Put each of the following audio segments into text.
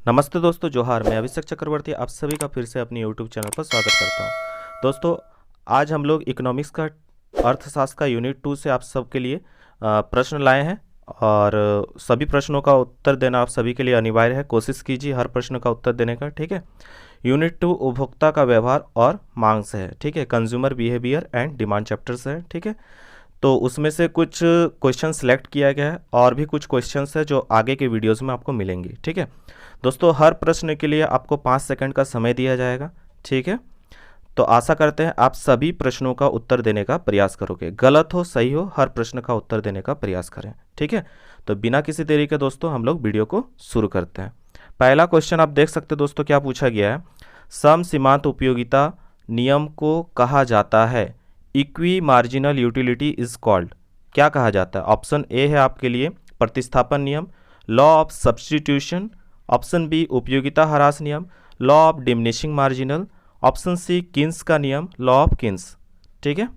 नमस्ते दोस्तों, जोहार। मैं अभिषेक चक्रवर्ती आप सभी का फिर से अपनी यूट्यूब चैनल पर स्वागत करता हूं। दोस्तों, आज हम लोग इकोनॉमिक्स का अर्थशास्त्र का यूनिट 2 से आप सबके लिए प्रश्न लाए हैं और सभी प्रश्नों का उत्तर देना आप सभी के लिए अनिवार्य है। कोशिश कीजिए हर प्रश्न का उत्तर देने का, ठीक है। यूनिट 2 उपभोक्ता का व्यवहार और मांग से है, ठीक है। Consumer behaviour and demand chapter से है, ठीक है। तो उसमें से कुछ क्वेश्चन सेलेक्ट किया गया है और भी कुछ क्वेश्चंस है जो आगे के वीडियोस में आपको मिलेंगी, ठीक है। दोस्तों, हर प्रश्न के लिए आपको 5 सेकंड का समय दिया जाएगा, ठीक है। तो आशा करते हैं आप सभी प्रश्नों का उत्तर देने का प्रयास करोगे। गलत हो सही हो, हर प्रश्न का उत्तर देने का प्रयास करें, ठीक है। तो बिना किसी देरी के दोस्तों हम लोग वीडियो को शुरू करते हैं। पहला क्वेश्चन आप देख सकते हैं दोस्तों, क्या पूछा गया है। सम सीमांत उपयोगिता नियम को कहा जाता है equi marginal utility is called. क्या कहा जाता है? ऑप्शन ए है आपके लिए प्रतिस्थापन नियम, law of substitution. Option B उपयोगिता ह्रास नियम, law of diminishing marginal. Option C Keynes का नियम, लॉ ऑफ किन्स, ठीक है।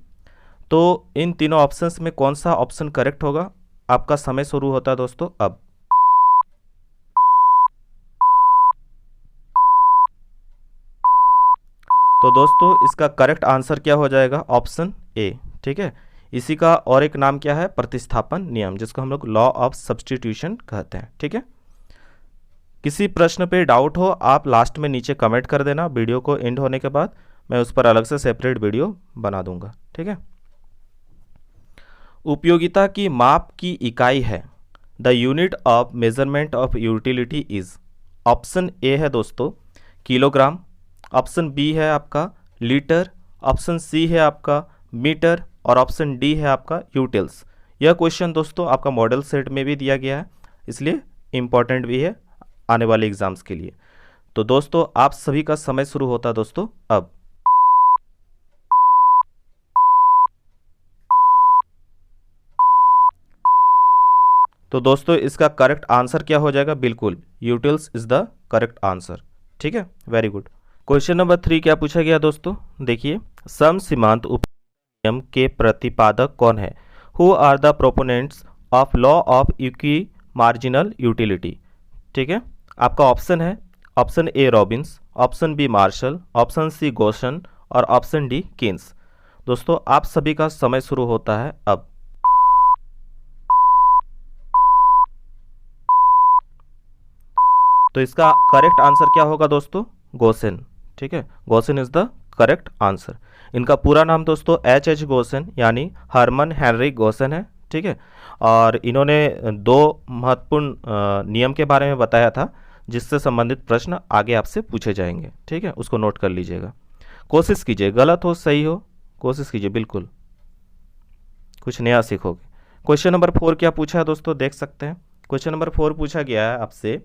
तो इन तीनों ऑप्शंस में कौन सा ऑप्शन करेक्ट होगा? आपका समय शुरू होता है दोस्तों अब। तो दोस्तों इसका करेक्ट आंसर क्या हो जाएगा? ऑप्शन ए, ठीक है। इसी का और एक नाम क्या है? प्रतिस्थापन नियम, जिसको हम लोग लॉ ऑफ सब्स्टिट्यूशन कहते हैं, ठीक है। किसी प्रश्न पे डाउट हो आप लास्ट में नीचे कमेंट कर देना। वीडियो को एंड होने के बाद मैं उस पर अलग से सेपरेट वीडियो बना दूंगा, ठीक है। उपयोगिता की माप की इकाई है the unit of measurement of utility is. Option A है दोस्तों किलोग्राम, ऑप्शन बी है आपका लीटर, ऑप्शन सी है आपका मीटर और ऑप्शन डी है आपका यूटिल्स। यह क्वेश्चन दोस्तों आपका मॉडल सेट में भी दिया गया है, इसलिए इम्पॉर्टेंट भी है आने वाले एग्जाम्स के लिए। तो दोस्तों आप सभी का समय शुरू होता है दोस्तों अब। तो दोस्तों इसका करेक्ट आंसर क्या हो जाएगा? बिल्कुल utils is the correct answer, ठीक है। Very good. क्वेश्चन नंबर 3 क्या पूछा गया दोस्तों? देखिए, सम सीमांत नियम के प्रतिपादक कौन है? Who are the proponents of law of equi marginal utility, ठीक है। आपका ऑप्शन है option A Robbins, option B Marshall, option C Gossen और ऑप्शन डी केन्स। दोस्तों आप सभी का समय शुरू होता है अब। तो इसका करेक्ट आंसर क्या होगा दोस्तों? गोसेन, ठीक है। Gaussian is the correct answer. इनका पूरा नाम दोस्तों H गोसेन यानी हरमन हेनरी गोसेन है, ठीक है। और इन्होंने दो महत्वपूर्ण नियम के बारे में बताया था जिससे संबंधित प्रश्न आगे आपसे पूछे जाएंगे, ठीक है। उसको नोट कर लीजिएगा। कोशिश कीजिए, गलत हो सही हो कोशिश कीजिए, बिल्कुल कुछ नया सीखोगे। क्वेश्चन नंबर 4 क्या पूछा है दोस्तों? देख सकते हैं। क्वेश्चन नंबर 4 पूछा गया है आपसे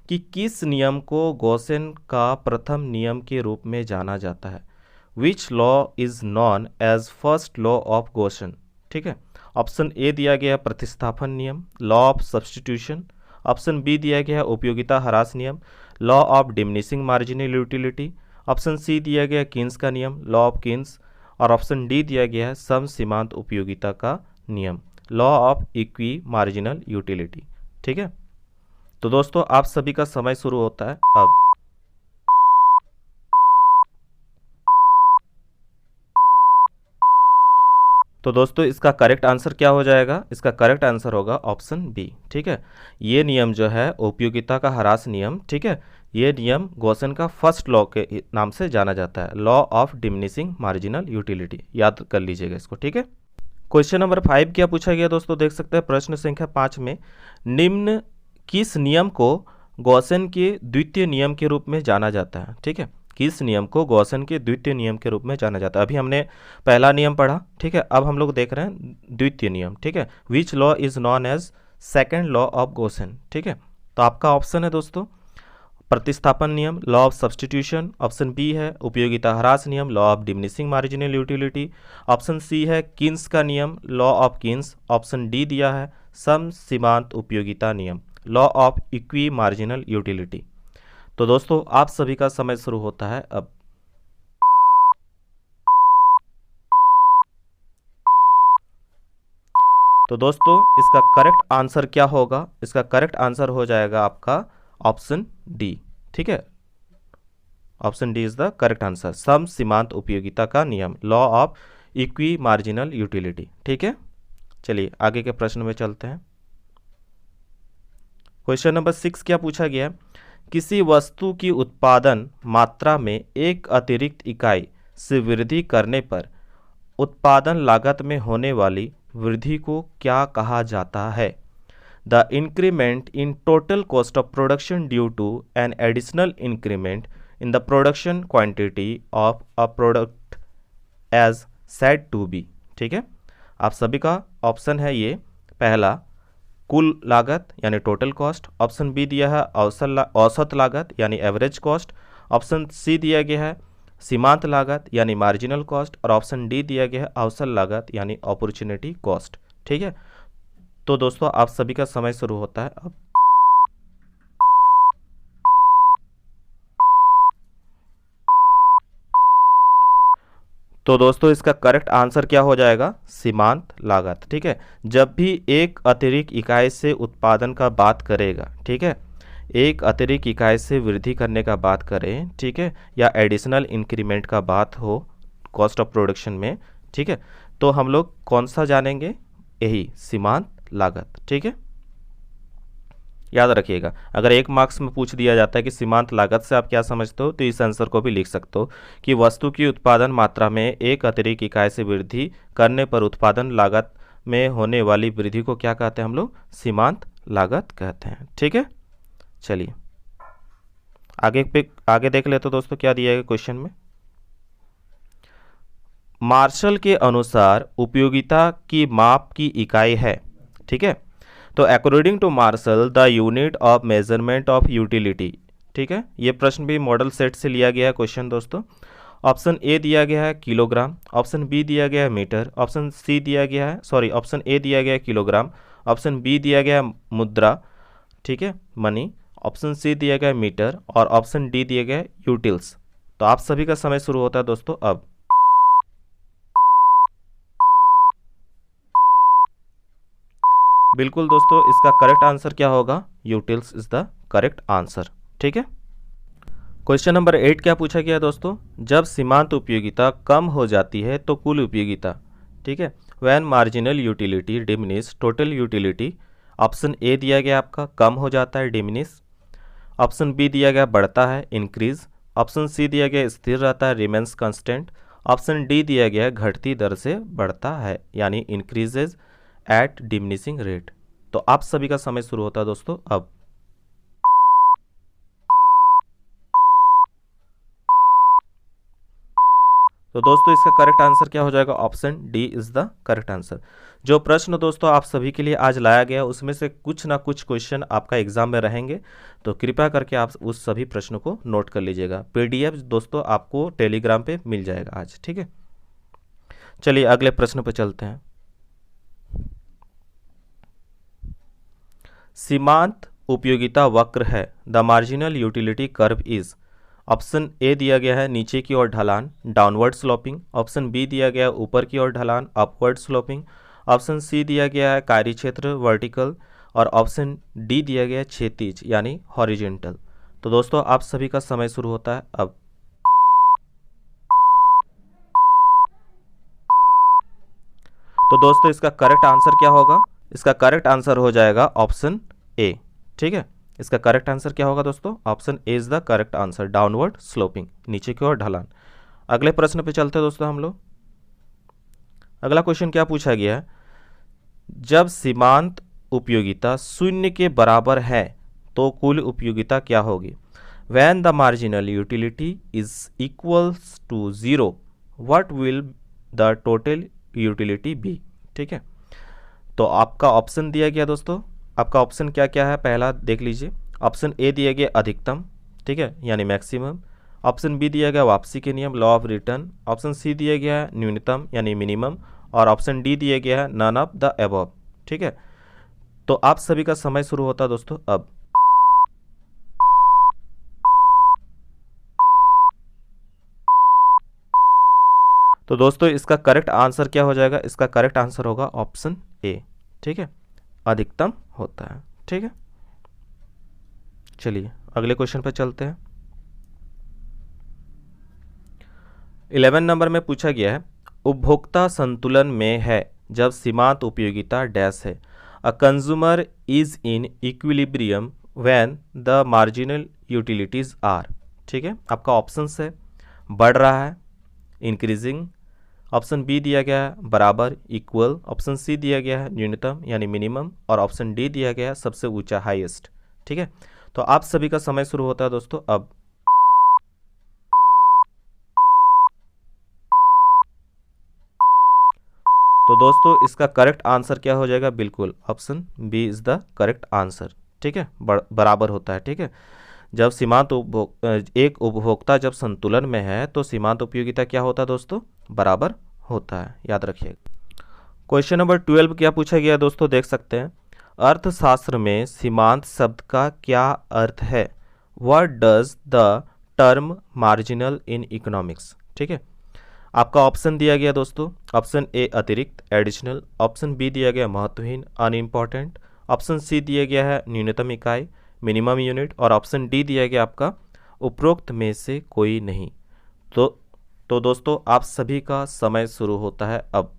कि किस नियम को गोसेन का प्रथम नियम के रूप में जाना जाता है। Which law is known as first law of Gossen, ठीक है। ऑप्शन ए दिया गया प्रतिस्थापन नियम, law of substitution. Option B दिया गया उपयोगिता ह्रास नियम, law of diminishing marginal utility. Option C दिया गया किन्स का नियम, लॉ ऑफ किन्स। और ऑप्शन डी दिया गया है सम सीमांत उपयोगिता का नियम, law of equi marginal utility, ठीक है। तो दोस्तों आप सभी का समय शुरू होता है अब। तो दोस्तों इसका करेक्ट आंसर क्या हो जाएगा? इसका करेक्ट आंसर होगा ऑप्शन बी, ठीक है। ये नियम जो है उपयोगिता का ह्रास नियम, ठीक है। ये नियम गोसेन का फर्स्ट लॉ के नाम से जाना जाता है, law of diminishing marginal utility. याद कर लीजिएगा इसको, ठीक है। क्वेश्चन नंबर 5 क्या पूछा गया दोस्तों? देख सकते हैं प्रश्न संख्या 5 में निम्न किस नियम को गॉसेन के द्वितीय नियम के रूप में जाना जाता है, ठीक है। किस नियम को गॉसेन के द्वितीय नियम के रूप में जाना जाता है? अभी हमने पहला नियम पढ़ा, ठीक है। अब हम लोग देख रहे हैं द्वितीय नियम, ठीक है। Which law is known as second law of Gossen, ठीक है। तो आपका ऑप्शन है दोस्तों प्रतिस्थापन नियम, law of substitution. Option B है उपयोगिता ह्रास नियम, law of diminishing marginal utility. Option C है किन्स का नियम, law of Keynes. Option D दिया है सम सीमांत उपयोगिता नियम, law of equi marginal utility. तो दोस्तों आप सभी का समय शुरू होता है अब। तो दोस्तों इसका करेक्ट आंसर क्या होगा? इसका करेक्ट आंसर हो जाएगा आपका ऑप्शन डी। ठीक है, option D is the correct answer. सम सीमांत उपयोगिता का नियम, law of equi marginal utility. ठीक है, चलिए आगे के प्रश्न में चलते हैं। क्वेश्चन नंबर 6 क्या पूछा गया है? किसी वस्तु की उत्पादन मात्रा में एक अतिरिक्त इकाई से वृद्धि करने पर उत्पादन लागत में होने वाली वृद्धि को क्या कहा जाता है? The increment in total cost of production due to an additional increment in the production quantity of a product as said to be. ठीक है, आप सभी का ऑप्शन है ये, पहला कुल लागत यानी टोटल कॉस्ट, ऑप्शन बी दिया है औसत लागत यानी एवरेज कॉस्ट, ऑप्शन सी दिया गया है सीमांत लागत यानी मार्जिनल कॉस्ट, और ऑप्शन डी दिया गया है अवसर लागत यानी अपॉर्चुनिटी कॉस्ट। ठीक है, तो दोस्तों आप सभी का समय शुरू होता है अब। तो दोस्तों इसका करेक्ट आंसर क्या हो जाएगा? सीमांत लागत। ठीक है, जब भी एक अतिरिक्त इकाई से उत्पादन का बात करेगा, ठीक है, एक अतिरिक्त इकाई से वृद्धि करने का बात करें, ठीक है, या एडिशनल इंक्रीमेंट का बात हो कॉस्ट ऑफ प्रोडक्शन में, ठीक है, तो हम लोग कौन सा जानेंगे? यही सीमांत लागत। ठीक है, याद रखिएगा, अगर 1 मार्क्स में पूछ दिया जाता है कि सीमांत लागत से आप क्या समझते हो, तो इस आंसर को भी लिख सकते हो कि वस्तु की उत्पादन मात्रा में एक अतिरिक्त इकाई से वृद्धि करने पर उत्पादन लागत में होने वाली वृद्धि को क्या कहते हैं हम लोग? सीमांत लागत कहते हैं। ठीक है, चलिए आगे देख लेते दोस्तों क्या दिया है क्वेश्चन में। मार्शल के अनुसार उपयोगिता की माप की इकाई है। ठीक है, तो according to Marshall the unit of measurement of utility. ठीक है, ये प्रश्न भी मॉडल सेट से लिया गया है क्वेश्चन दोस्तों। ऑप्शन ए दिया गया है किलोग्राम, ऑप्शन बी दिया गया है मीटर, ऑप्शन सी दिया गया है ऑप्शन ए दिया गया है किलोग्राम, ऑप्शन बी दिया गया है मुद्रा, ठीक है, मनी, ऑप्शन सी दिया गया है मीटर, और ऑप्शन डी दिया गया है यूटिल्स। तो आप सभी का समय शुरू होता है दोस्तों अब। बिल्कुल दोस्तों, इसका करेक्ट आंसर क्या होगा? Utils is the correct answer. ठीक है, क्वेश्चन नंबर 8 क्या पूछा गया दोस्तों? जब सीमांत उपयोगिता कम हो जाती है तो कुल उपयोगिता, ठीक है, when marginal utility diminish total utility. Option A दिया गया आपका कम हो जाता है डिमिनिश, ऑप्शन बी दिया गया बढ़ता है इंक्रीज, ऑप्शन सी दिया गया स्थिर रहता है रिमेंस कांस्टेंट, ऑप्शन डी दिया गया घटती दर से बढ़ता है यानी इंक्रीजेज एट डिमिनिशिंग रेट। तो आप सभी का समय शुरू होता है दोस्तों अब। तो दोस्तों इसका करेक्ट आंसर क्या हो जाएगा? Option D is the correct answer. जो प्रश्न दोस्तों आप सभी के लिए आज लाया गया उसमें से कुछ ना कुछ क्वेश्चन आपका एग्जाम में रहेंगे, तो कृपया करके आप उस सभी प्रश्नों को नोट कर लीजिएगा। पीडीएफ दोस्तों आपको टेलीग्राम पे मिल जाएगा आज। ठीक है, चलिए अगले प्रश्न पर चलते हैं। सीमांत उपयोगिता वक्र है, the marginal utility curve is. Option A दिया गया है नीचे की ओर ढलान डाउनवर्ड स्लोपिंग, ऑप्शन बी दिया गया है ऊपर की ओर ढलान अपवर्ड स्लोपिंग, ऑप्शन सी दिया गया है कार्य क्षेत्र वर्टिकल, और ऑप्शन डी दिया गया है क्षैतिज यानी हॉरिजेंटल। तो दोस्तों आप सभी का समय शुरू होता है अब। तो दोस्तों इसका करेक्ट आंसर क्या होगा? इसका करेक्ट आंसर हो जाएगा ऑप्शन ए। ठीक है, इसका करेक्ट आंसर क्या होगा दोस्तों? Option A is the correct answer, downward sloping, नीचे की ओर ढलान। अगले प्रश्न पे चलते हैं दोस्तों हम लोग। अगला क्वेश्चन क्या पूछा गया है? जब सीमांत उपयोगिता शून्य के बराबर है तो कुल उपयोगिता क्या होगी? When the marginal utility is equals to 0 what will the total utility be. ठीक है, तो आपका ऑप्शन दिया गया दोस्तों, आपका ऑप्शन क्या क्या है पहला देख लीजिए। ऑप्शन ए दिया गया अधिकतम, ठीक है, यानी मैक्सिमम, ऑप्शन बी दिया गया वापसी के नियम law of return, option C दिया गया है न्यूनतम यानी मिनिमम, और ऑप्शन डी दिया गया है नन ऑफ द अबव। ठीक है, तो आप सभी का समय शुरू होता है दोस्तों अब। तो दोस्तों इसका करेक्ट आंसर क्या हो जाएगा? इसका करेक्ट आंसर होगा ऑप्शन ए। ठीक है, अधिकतम होता है। ठीक है, चलिए अगले क्वेश्चन पर चलते हैं। 11 नंबर में पूछा गया है, उपभोक्ता संतुलन में है जब सीमांत उपयोगिता डैश है। A consumer is in equilibrium when the marginal utilities are. ठीक है, आपका ऑप्शंस है बढ़ रहा है, इंक्रीजिंग, ऑप्शन बी दिया गया है बराबर, इक्वल, ऑप्शन सी दिया गया है न्यूनतम यानी मिनिमम, और ऑप्शन डी दिया गया है सबसे ऊंचा हाईएस्ट। ठीक है, तो आप सभी का समय शुरू होता है दोस्तों अब। तो दोस्तों इसका करेक्ट आंसर क्या हो जाएगा, बिल्कुल option B is the correct answer. ठीक है, बराबर होता है। ठीक है, जब सीमांत एक उपभोक्ता जब संतुलन में है तो सीमांत उपयोगिता क्या होता है दोस्तों, बराबर होता है, याद रखिएगा। क्वेश्चन नंबर 12 क्या पूछा गया दोस्तों, देख सकते हैं। अर्थशास्त्र में सीमांत शब्द का क्या अर्थ है? What does the term marginal in economics? ठीक है, आपका ऑप्शन दिया गया दोस्तों, ऑप्शन ए अतिरिक्त एडिशनल, ऑप्शन बी दिया गया महत्वहीन अनइम्पॉर्टेंट, ऑप्शन सी दिया गया है न्यूनतम इकाई मिनिमम यूनिट, और ऑप्शन डी दिया गया आपका उपरोक्त में से कोई नहीं। तो दोस्तों आप सभी का समय शुरू होता है अब।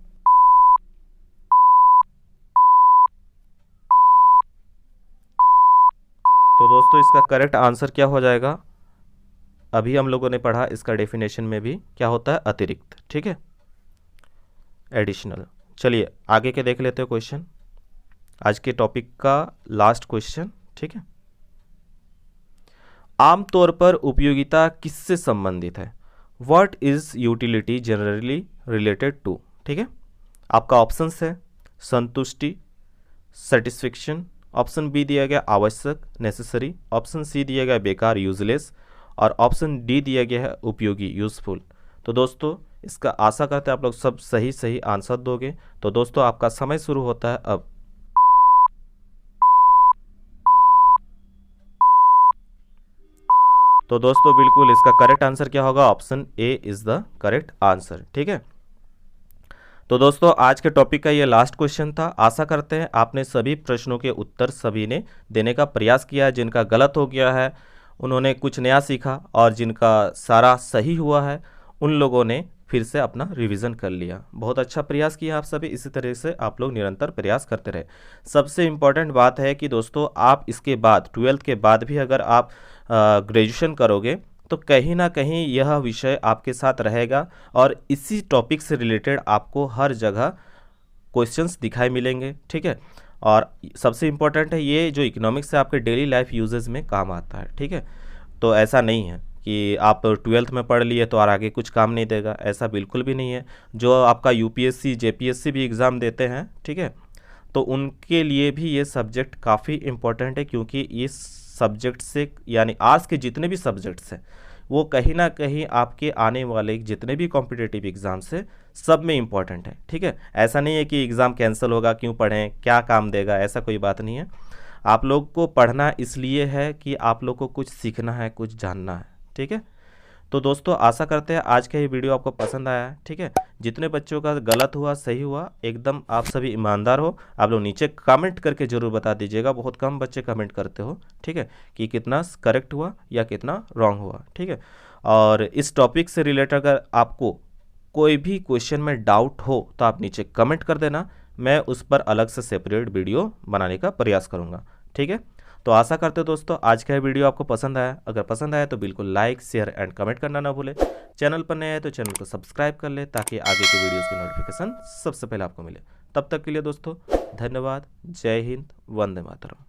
तो दोस्तों इसका करेक्ट आंसर क्या हो जाएगा, अभी हम लोगों ने पढ़ा इसका डेफिनेशन में भी क्या होता है, अतिरिक्त। ठीक है, एडिशनल। चलिए आगे के देख लेते हैं क्वेश्चन, आज के टॉपिक का लास्ट क्वेश्चन। ठीक है, आमतौर पर उपयोगिता किससे संबंधित है? What is utility generally related to? ठीक है, आपका ऑप्शन है संतुष्टि सेटिस्फेक्शन, ऑप्शन बी दिया गया आवश्यक नेसेसरी, ऑप्शन सी दिया गया बेकार यूजलेस, और ऑप्शन डी दिया गया है उपयोगी यूजफुल। तो दोस्तों इसका आशा करते हैं आप लोग सब सही आंसर दोगे। तो दोस्तों आपका समय शुरू होता है अब। तो दोस्तों बिल्कुल इसका करेक्ट आंसर क्या होगा, option A is the correct answer. ठीक है, तो दोस्तों आज के टॉपिक का ये लास्ट क्वेश्चन था। आशा करते हैं आपने सभी प्रश्नों के उत्तर सभी ने देने का प्रयास किया है। जिनका गलत हो गया है उन्होंने कुछ नया सीखा, और जिनका सारा सही हुआ है उन लोगों ने फिर से अपना रिवीजन कर लिया। बहुत अच्छा प्रयास किया आप सभी, इसी तरह से आप लोग निरंतर प्रयास करते रहे। सबसे इम्पॉर्टेंट बात है कि दोस्तों आप इसके बाद 12th के बाद भी अगर आप ग्रेजुएशन करोगे तो कहीं ना कहीं यह विषय आपके साथ रहेगा, और इसी टॉपिक से रिलेटेड आपको हर जगह क्वेश्चंस दिखाई मिलेंगे। ठीक है, और सबसे इम्पोर्टेंट है ये जो इकोनॉमिक्स है आपके डेली लाइफ यूजेस में काम आता है। ठीक है, तो ऐसा नहीं है कि आप 12th में पढ़ लिए तो और आगे कुछ काम नहीं देगा, ऐसा बिल्कुल भी नहीं है। जो आपका यूपीएससी जेपीएससी भी एग्ज़ाम देते हैं, ठीक है, तो उनके लिए भी ये सब्जेक्ट काफ़ी इम्पोर्टेंट है, क्योंकि इस सब्जेक्ट से यानी आज के जितने भी सब्जेक्ट्स हैं वो कहीं ना कहीं आपके आने वाले जितने भी कॉम्पिटिटिव एग्ज़ाम्स है सब में इम्पॉर्टेंट है। ठीक है, ऐसा नहीं है कि एग्ज़ाम कैंसिल होगा क्यों पढ़ें, क्या काम देगा, ऐसा कोई बात नहीं है। आप लोग को पढ़ना इसलिए है कि आप लोग को कुछ सीखना है, कुछ जानना है। ठीक है, तो दोस्तों आशा करते हैं आज का ये वीडियो आपको पसंद आया है। ठीक है, जितने बच्चों का गलत हुआ सही हुआ एकदम आप सभी ईमानदार हो, आप लोग नीचे कमेंट करके ज़रूर बता दीजिएगा। बहुत कम बच्चे कमेंट करते हो, ठीक है, कि कितना करेक्ट हुआ या कितना रॉन्ग हुआ। ठीक है, और इस टॉपिक से रिलेटेड अगर आपको कोई भी क्वेश्चन में डाउट हो तो आप नीचे कमेंट कर देना, मैं उस पर अलग से सेपरेट वीडियो बनाने का प्रयास करूँगा। ठीक है, तो आशा करते हो दोस्तों आज का वीडियो आपको पसंद आया। अगर पसंद आया तो बिल्कुल लाइक शेयर एंड कमेंट करना ना भूले। चैनल पर नए हैं तो चैनल को सब्सक्राइब कर ले ताकि आगे के वीडियोस की नोटिफिकेशन सबसे पहले आपको मिले। तब तक के लिए दोस्तों धन्यवाद, जय हिंद, वंदे मातरम।